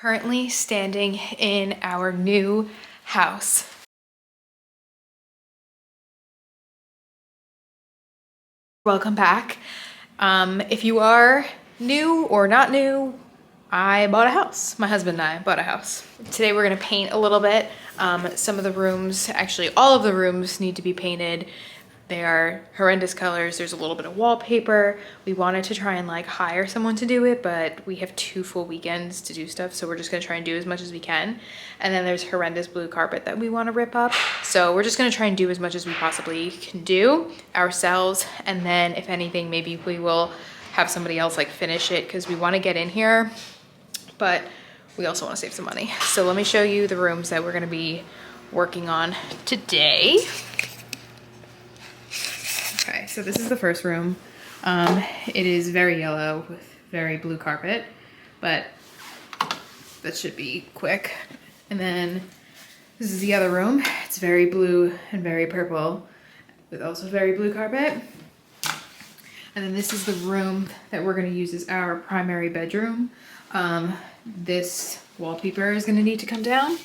currently standing in our new house. Welcome back. If you are new or not new, I bought a house. My husband and I bought a house. Today we're gonna paint a little bit. Some of the rooms, actually all of the rooms need to be painted. They are horrendous colors. There's a little bit of wallpaper. We wanted to try and like hire someone to do it, but we have 2 full weekends to do stuff. So we're just gonna try and do as much as we can. And then there's horrendous blue carpet that we wanna rip up. So we're just gonna try and do as much as we possibly can do ourselves. And then if anything, maybe we will have somebody else like finish it because we wanna get in here, but we also wanna save some money. So let me show you the rooms that we're gonna be working on today. Okay, so this is the first room. It is very yellow with very blue carpet, but that should be quick. And then this is the other room. It's very blue and very purple with also very blue carpet. And then this is the room that we're gonna use as our primary bedroom. This wallpaper is gonna need to come down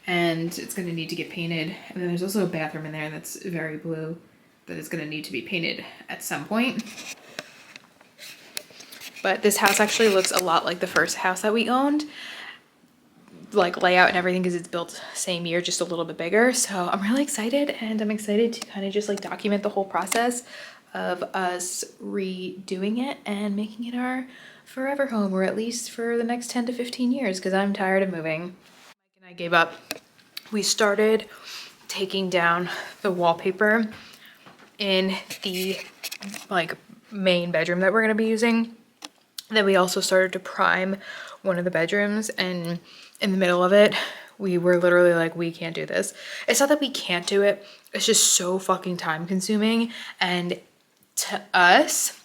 and it's gonna need to get painted. And then there's also a bathroom in there that's very blue that is gonna need to be painted at some point. But this house actually looks a lot like the first house that we owned, like layout and everything, because it's built same year, just a little bit bigger. So I'm really excited, and I'm excited to kind of just like document the whole process of us redoing it and making it our forever home, or at least for the next 10 to 15 years, because I'm tired of moving. Mike and I gave up. We started taking down the wallpaper in the like main bedroom that we're going to be using. Then we also started to prime one of the bedrooms, and in the middle of it we were literally like, we can't do this. It's not that we can't do it, it's just so fucking time consuming. And to us,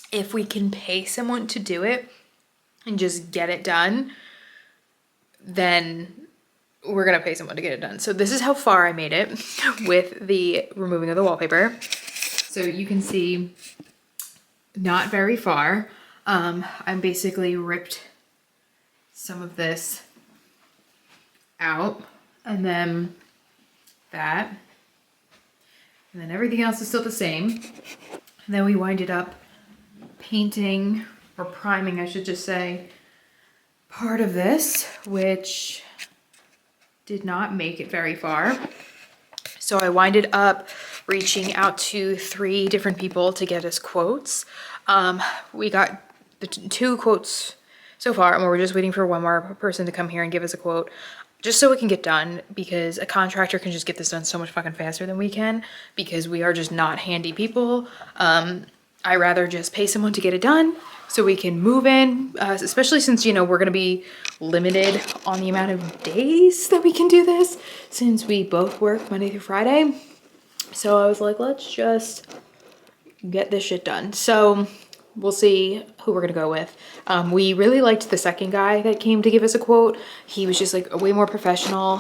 if we can pay someone to do it and just get it done, then we're gonna pay someone to get it done. So this is how far I made it with the removing of the wallpaper. So you can see not very far. I basically ripped some of this out, and then that, and then everything else is still the same. And then we winded up painting, or priming I should just say, part of this, which did not make it very far. So I winded up reaching out to 3 different people to get us quotes. We got the 2 quotes so far, and we're just waiting for one more person to come here and give us a quote, just so it can get done, because a contractor can just get this done so much fucking faster than we can, because we are just not handy people. I rather just pay someone to get it done so we can move in, especially since, you know, we're gonna be limited on the amount of days that we can do this, since we both work Monday through Friday. So I was like, let's just get this shit done. So we'll see who we're gonna go with. We really liked the second guy that came to give us a quote. He was just like way more professional.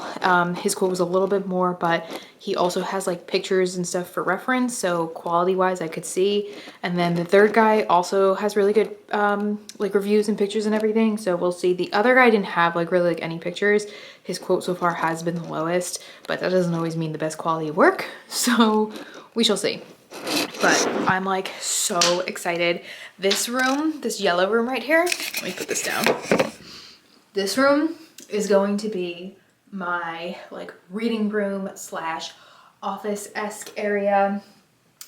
His quote was a little bit more, but he also has like pictures and stuff for reference, so quality wise I could see. And then the third guy also has really good like reviews and pictures and everything, so we'll see. The other guy didn't have like really like any pictures. His quote so far has been the lowest, but that doesn't always mean the best quality of work, so we shall see. But I'm like so excited. This room, this yellow room right here, let me put this down. This room is going to be my like reading room slash office-esque area.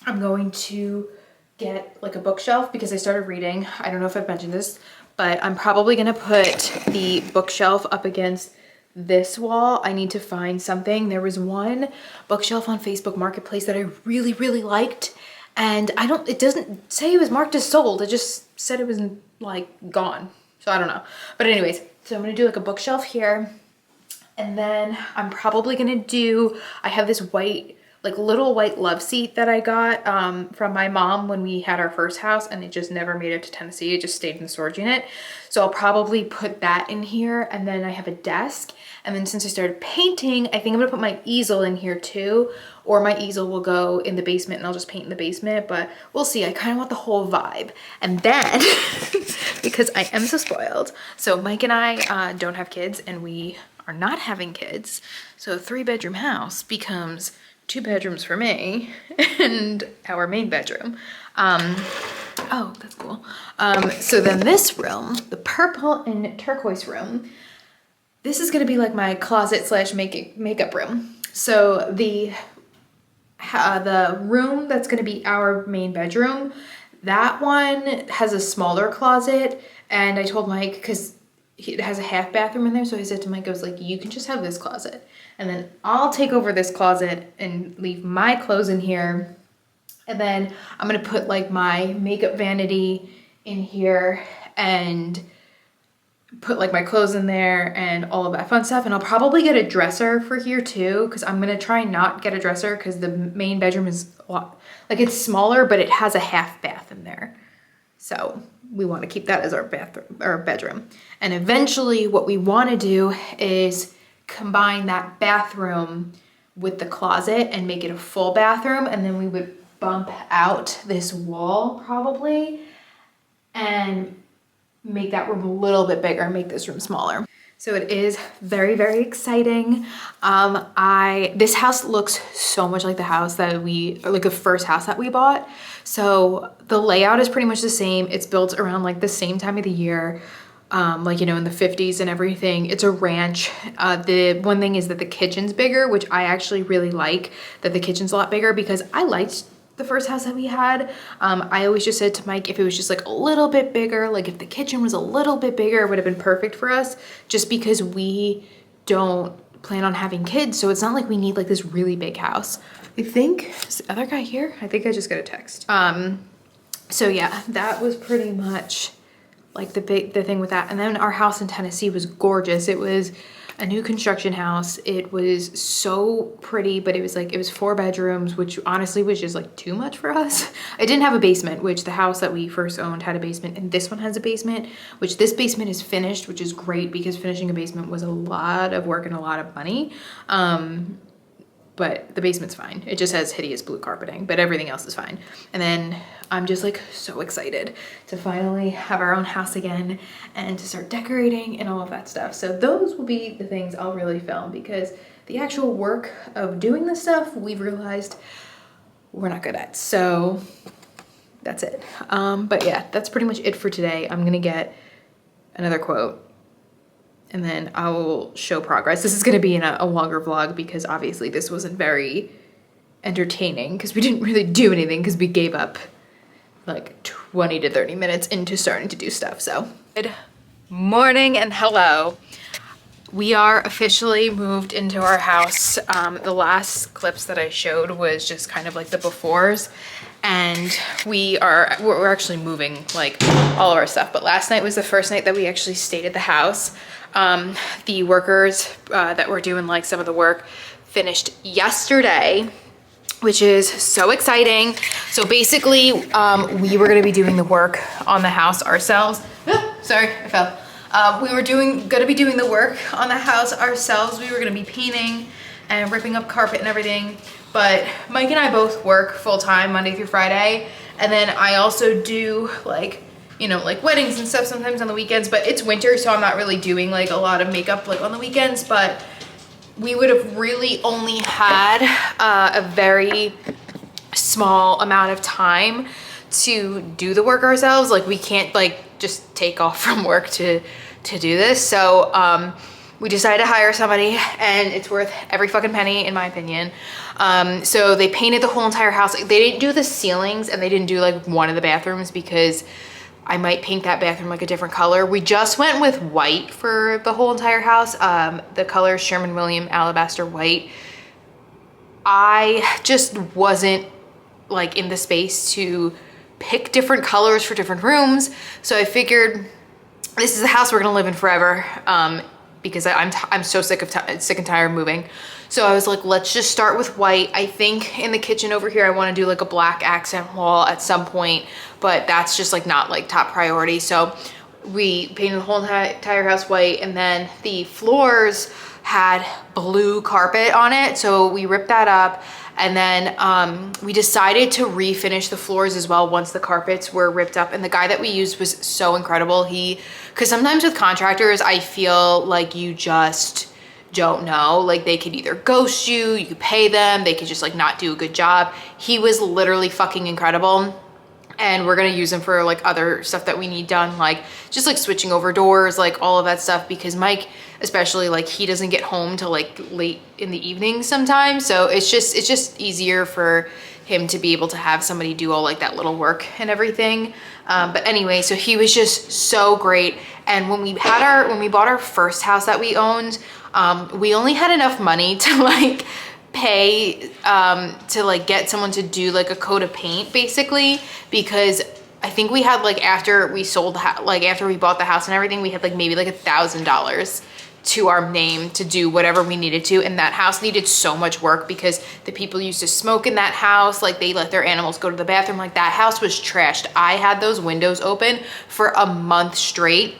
I'm going to get like a bookshelf because I started reading. I don't know if I've mentioned this, but I'm probably gonna put the bookshelf up against this wall. I need to find something. There was one bookshelf on Facebook Marketplace that I really, really liked, and it doesn't say it was marked as sold. It just said it was like gone. So I don't know. But anyways, so I'm gonna do like a bookshelf here, and then I'm probably gonna I have this white, like little white love seat that I got from my mom when we had our first house, and it just never made it to Tennessee. It just stayed in the storage unit. So I'll probably put that in here, and then I have a desk. And then since I started painting, I think I'm gonna put my easel in here too, or my easel will go in the basement and I'll just paint in the basement, but we'll see. I kind of want the whole vibe. And then because I am so spoiled. So Mike and I don't have kids, and we are not having kids. So a 3-bedroom house becomes 2 bedrooms for me and our main bedroom. Oh, that's cool. So then this room, the purple and turquoise room, this is gonna be like my closet slash makeup room. So the room that's gonna be our main bedroom, that one has a smaller closet, and I told Mike, because it has a half bathroom in there, so I said to Mike, I was like, you can just have this closet, and then I'll take over this closet and leave my clothes in here, and then I'm gonna put like my makeup vanity in here and put like my clothes in there and all of that fun stuff. And I'll probably get a dresser for here too, because I'm gonna try and not get a dresser because the main bedroom is a lot, like it's smaller, but it has a half bath in there. So we want to keep that as our bathroom or bedroom. And eventually what we want to do is combine that bathroom with the closet and make it a full bathroom. And then we would bump out this wall probably and make that room a little bit bigger, make this room smaller. So it is very, very exciting. This house looks so much like the house that like the first house that we bought. So the layout is pretty much the same. It's built around like the same time of the year, like, you know, in the 50s and everything. It's a ranch. The one thing is that the kitchen's bigger, which I actually really like that the kitchen's a lot bigger, because I liked the first house that we had. I always just said to Mike, if it was just like a little bit bigger, like if the kitchen was a little bit bigger, it would have been perfect for us, just because we don't plan on having kids. So it's not like we need like this really big house. I think, is the other guy here? I think I just got a text. So yeah, that was pretty much like the thing with that. And then our house in Tennessee was gorgeous. It was a new construction house. It was so pretty, but it was 4 bedrooms, which honestly was just like too much for us. I didn't have a basement, which the house that we first owned had a basement, and this one has a basement, which this basement is finished, which is great because finishing a basement was a lot of work and a lot of money. But the basement's fine. It just has hideous blue carpeting, but everything else is fine. And then I'm just like so excited to finally have our own house again and to start decorating and all of that stuff. So those will be the things I'll really film, because the actual work of doing this stuff, we've realized we're not good at. So that's it. But yeah, that's pretty much it for today. I'm gonna get another quote, and then I will show progress. This is gonna be in a longer vlog, because obviously this wasn't very entertaining because we didn't really do anything, because we gave up like 20 to 30 minutes into starting to do stuff. So good morning and hello. We are officially moved into our house. The last clips that I showed was just kind of like the befores, and we're actually moving like all of our stuff. But last night was the first night that we actually stayed at the house. The workers that were doing like some of the work finished yesterday, which is so exciting. So basically, we were gonna be doing the work on the house ourselves. Sorry, I fell. We were gonna be doing the work on the house ourselves. We were gonna be painting and ripping up carpet and everything. But Mike and I both work full-time Monday through Friday. And then I also do like, you know, like weddings and stuff sometimes on the weekends, but it's winter, so I'm not really doing like a lot of makeup like on the weekends. But we would have really only had a very small amount of time to do the work ourselves. Like we can't like just take off from work to do this. So we decided to hire somebody, and it's worth every fucking penny in my opinion. So they painted the whole entire house. They didn't do the ceilings, and they didn't do like one of the bathrooms, because I might paint that bathroom like a different color. We just went with white for the whole entire house. The color is Sherman-Williams Alabaster White. I just wasn't like in the space to pick different colors for different rooms. So I figured this is the house we're gonna live in forever, because I'm so sick and tired of moving. So I was like, let's just start with white. I think in the kitchen over here, I wanna do like a black accent wall at some point, but that's just like not like top priority. So we painted the whole entire house white, and then the floors had blue carpet on it, so we ripped that up. And then we decided to refinish the floors as well once the carpets were ripped up. And the guy that we used was so incredible. Because sometimes with contractors, I feel like you just don't know. Like they could either ghost you, you could pay them, they could just like not do a good job. He was literally fucking incredible. And we're gonna use him for like other stuff that we need done, like just like switching over doors, like all of that stuff, because Mike, especially, like he doesn't get home till like late in the evening sometimes. So it's just easier for him to be able to have somebody do all like that little work and everything. But anyway, so he was just so great. And when we bought our first house that we owned, we only had enough money to like pay to like get someone to do like a coat of paint basically, because I think we had like after we bought the house and everything, we had like maybe like $1,000 to our name to do whatever we needed to. And that house needed so much work because the people used to smoke in that house, like they let their animals go to the bathroom. Like that house was trashed. I had those windows open for a month straight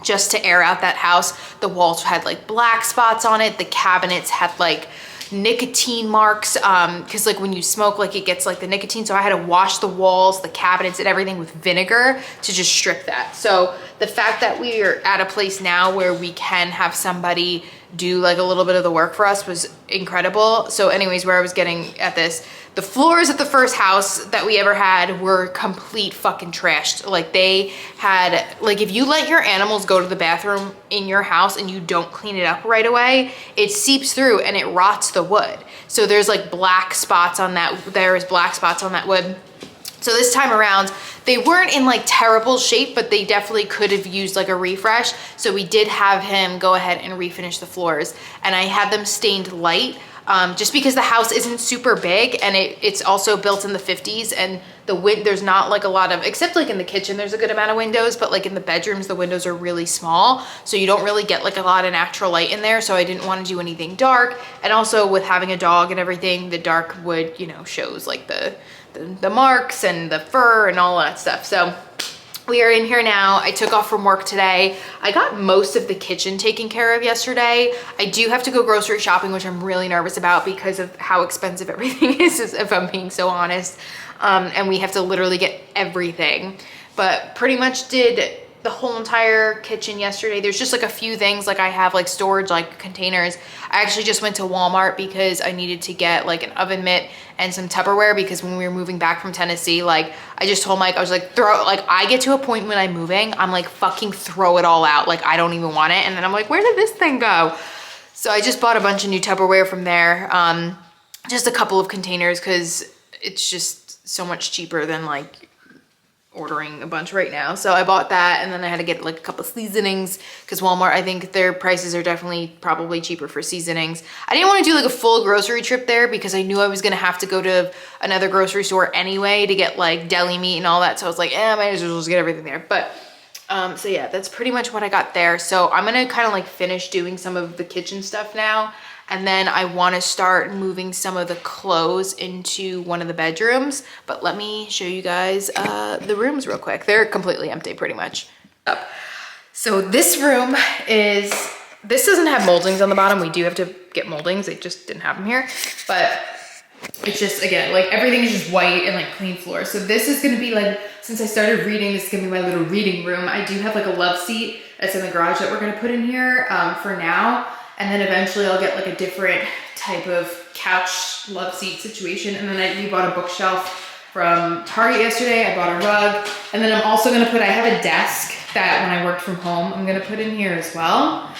just to air out that house. The walls had like black spots on it. The cabinets had like nicotine marks, because like when you smoke, like it gets like the nicotine. So I had to wash the walls, the cabinets, and everything with vinegar to just strip that. So the fact that we are at a place now where we can have somebody do like a little bit of the work for us was incredible. So anyways, where I was getting at this, the floors at the first house that we ever had were complete fucking trashed. Like they had, like if you let your animals go to the bathroom in your house and you don't clean it up right away, it seeps through and it rots the wood. So there's like black spots on that, wood. So this time around, they weren't in like terrible shape, but they definitely could have used like a refresh. So we did have him go ahead and refinish the floors, and I had them stained light. Just because the house isn't super big, and it's also built in the 50s, and there's not like a lot of, except like in the kitchen there's a good amount of windows, but like in the bedrooms the windows are really small, so you don't really get like a lot of natural light in there. So I didn't want to do anything dark, and also with having a dog and everything, the dark wood, you know, shows like the marks and the fur and all that stuff. So we are in here now. I took off from work today. I got most of the kitchen taken care of yesterday. I do have to go grocery shopping, which I'm really nervous about because of how expensive everything is, if I'm being so honest. And we have to literally get everything. But pretty much did the whole entire kitchen yesterday. There's just like a few things, like I have like storage, like containers. I actually just went to Walmart because I needed to get like an oven mitt and some Tupperware, because when we were moving back from Tennessee, like I just told Mike, I was like, I get to a point when I'm moving, I'm like, fucking throw it all out. Like I don't even want it. And then I'm like, where did this thing go? So I just bought a bunch of new Tupperware from there. Just a couple of containers, because it's just so much cheaper than like ordering a bunch right now. So I bought that, and then I had to get like a couple of seasonings, because Walmart, I think their prices are definitely probably cheaper for seasonings. I didn't want to do like a full grocery trip there because I knew I was gonna have to go to another grocery store anyway to get like deli meat and all that. So I was like, I might as well just get everything there. But so yeah, that's pretty much what I got there. So I'm gonna kind of like finish doing some of the kitchen stuff now. And then I want to start moving some of the clothes into one of the bedrooms. But let me show you guys the rooms real quick. They're completely empty pretty much. So this room this doesn't have moldings on the bottom. We do have to get moldings. They just didn't have them here. But it's just, again, like everything is just white and like clean floors. So this is gonna be like, since I started reading, this is gonna be my little reading room. I do have like a love seat that's in the garage that we're gonna put in here for now. And then eventually I'll get like a different type of couch love seat situation. And then we bought a bookshelf from Target yesterday. I bought a rug. And then I'm also gonna I have a desk that when I worked from home, I'm gonna put in here as well.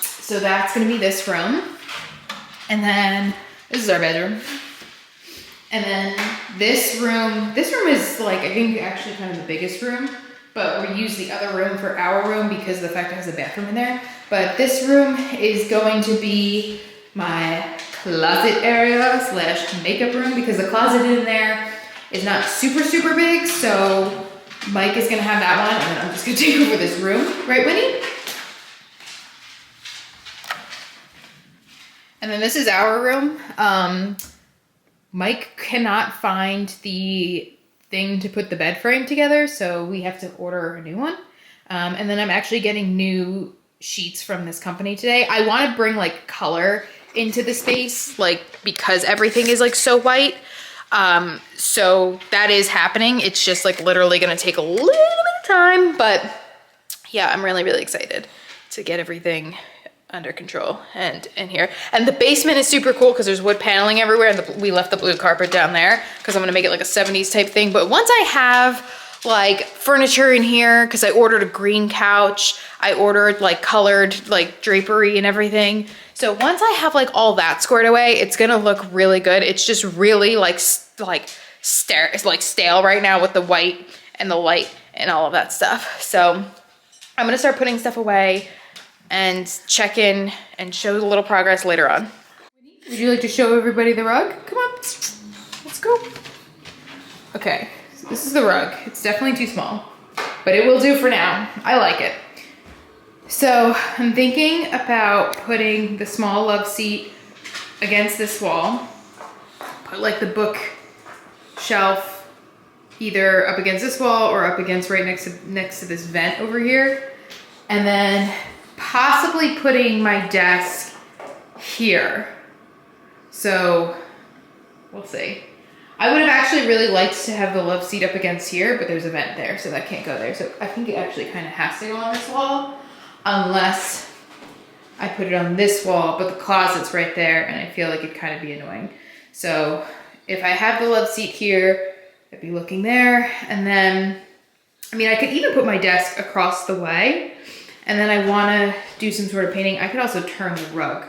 So that's gonna be this room. And then this is our bedroom. And then this room is like, I think actually kind of the biggest room, but we use the other room for our room because of the fact it has a bathroom in there. But this room is going to be my closet area / makeup room, because the closet in there is not super, super big. So Mike is gonna have that one, and then I'm just gonna take over this room. Right, Winnie? And then this is our room. Mike cannot find the thing to put the bed frame together, so we have to order a new one. And then I'm actually getting new sheets from this company today. I want to bring like color into the space, like because everything is like so white. So that is happening. It's just like literally gonna take a little bit of time, but yeah, I'm really, really excited to get everything under control and in here. And the basement is super cool because there's wood paneling everywhere, and we left the blue carpet down there because I'm gonna make it like a 70s type thing. But once I have like furniture in here, because I ordered a green couch, I ordered like colored like drapery and everything. So once I have like all that squared away, it's gonna look really good. It's just really it's like stale right now with the white and the light and all of that stuff. So I'm gonna start putting stuff away and check in and show a little progress later on. Would you like to show everybody the rug? Come on, let's go. Okay, so this is the rug. It's definitely too small, but it will do for now. I like it. So I'm thinking about putting the small love seat against this wall. Put like the book shelf either up against this wall or up against right next to this vent over here. And then possibly putting my desk here. So we'll see. I would have actually really liked to have the love seat up against here, but there's a vent there, so that can't go there. So I think it actually kind of has to go on this wall, unless I put it on this wall, but the closet's right there, and I feel like it'd kind of be annoying. So if I have the love seat here, I'd be looking there, and then, I mean, I could even put my desk across the way, and then I want to do some sort of painting. I could also turn the rug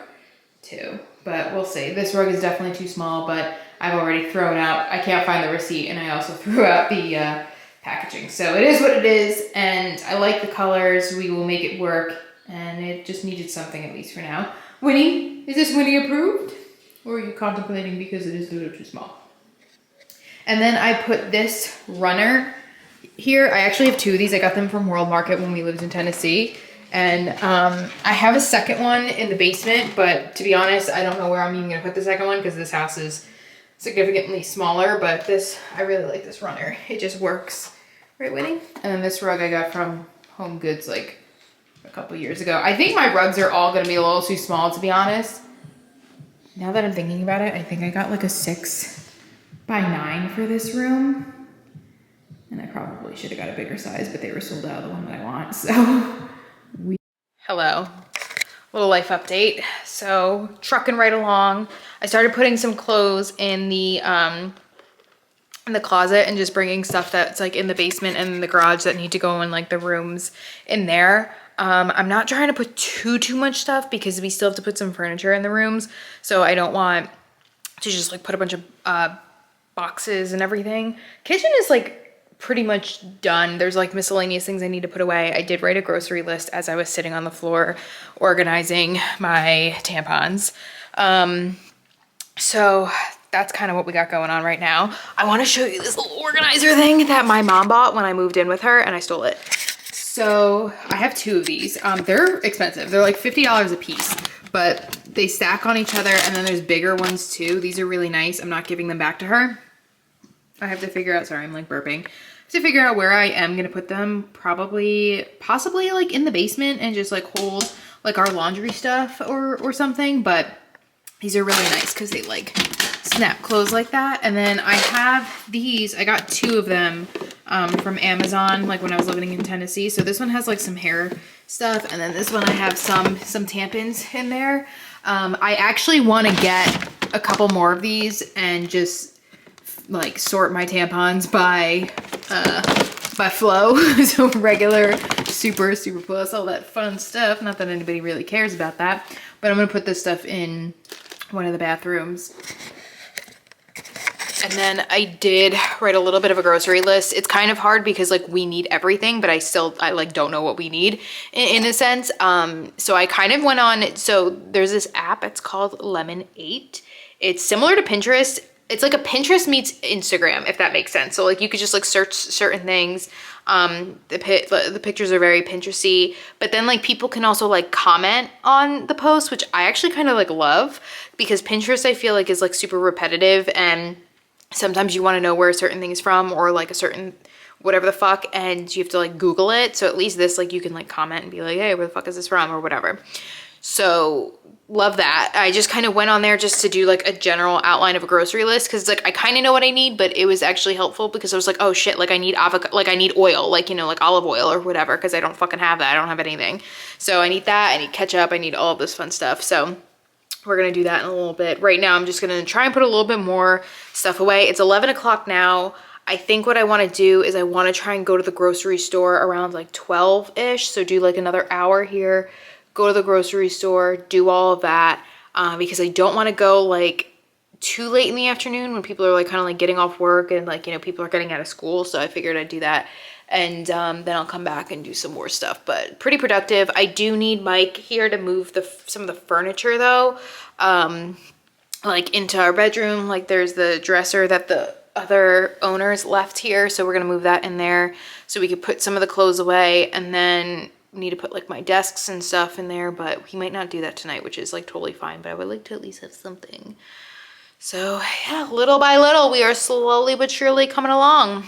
too, but we'll see. This rug is definitely too small, but I've already thrown out, I can't find the receipt, and I also threw out the packaging. So it is what it is, and I like the colors. We will make it work, and it just needed something at least for now. Winnie, is this Winnie approved? Or are you contemplating because it is a little too small? And then I put this runner here. I actually have two of these. I got them from World Market when we lived in Tennessee. And I have a second one in the basement, but to be honest, I don't know where I'm even gonna put the second one because this house is significantly smaller, but this, I really like this runner. It just works. Right, Winnie? And then this rug I got from Home Goods like a couple years ago. I think my rugs are all gonna be a little too small, to be honest. Now that I'm thinking about it, I think I got like a 6x9 for this room. And I probably should have got a bigger size, but they were sold out of the one that I want, so. Hello, little life update. So trucking right along. I started putting some clothes in the closet and just bringing stuff that's like in the basement and in the garage that need to go in like the rooms in there. I'm not trying to put too much stuff because we still have to put some furniture in the rooms. So I don't want to just like put a bunch of boxes and everything. Kitchen is like pretty much done. There's like miscellaneous things I need to put away. I did write a grocery list as I was sitting on the floor organizing my tampons. So that's kind of what we got going on right now. I want to show you this little organizer thing that my mom bought when I moved in with her and I stole it. So I have two of these. They're expensive. They're like $50 a piece, but they stack on each other, and then there's bigger ones too. These are really nice. I'm not giving them back to her. I have to figure out, sorry, I'm like burping. To figure out where I am gonna put them, possibly like in the basement and just like hold like our laundry stuff or something, but these are really nice because they like snap close like that. And then I have these, I got two of them from Amazon like when I was living in Tennessee. So this one has like some hair stuff, and then this one I have some tampons in there. I actually want to get a couple more of these and just like sort my tampons by flow. So regular, super plus, all that fun stuff. Not that anybody really cares about that, but I'm gonna put this stuff in one of the bathrooms. And then I did write a little bit of a grocery list. It's kind of hard because like we need everything, but I like don't know what we need in a sense. So I kind of went on, so there's this app, it's called Lemon8. It's similar to Pinterest. It's like a Pinterest meets Instagram, if that makes sense. So like you could just like search certain things. The pictures are very Pinteresty, but then like people can also like comment on the post, which I actually kind of like love, because Pinterest I feel like is like super repetitive, and sometimes you want to know where a certain thing is from, or like a certain whatever the fuck, and you have to like Google it. So at least this, like, you can like comment and be like, hey, where the fuck is this from, or whatever. So love that. I just kind of went on there just to do like a general outline of a grocery list, because like I kind of know what I need, but it was actually helpful because I was like, oh shit, like I need avocado, like I need oil, like, you know, like olive oil or whatever, because I don't fucking have that. I don't have anything. So I need that, I need ketchup, I need all of this fun stuff. So we're gonna do that in a little bit. Right now I'm just gonna try and put a little bit more stuff away. It's 11 o'clock now. I think what I want to do is I want to try and go to the grocery store around like 12-ish. So do like another hour here, go to the grocery store, do all of that, because I don't want to go like too late in the afternoon when people are like kind of like getting off work and like, you know, people are getting out of school. So I figured I'd do that. And then I'll come back and do some more stuff, but pretty productive. I do need Mike here to move some of the furniture though, like into our bedroom. Like there's the dresser that the other owners left here, so we're gonna move that in there so we could put some of the clothes away, and then need to put like my desks and stuff in there, but he might not do that tonight, which is like totally fine, but I would like to at least have something. So yeah, little by little we are slowly but surely coming along.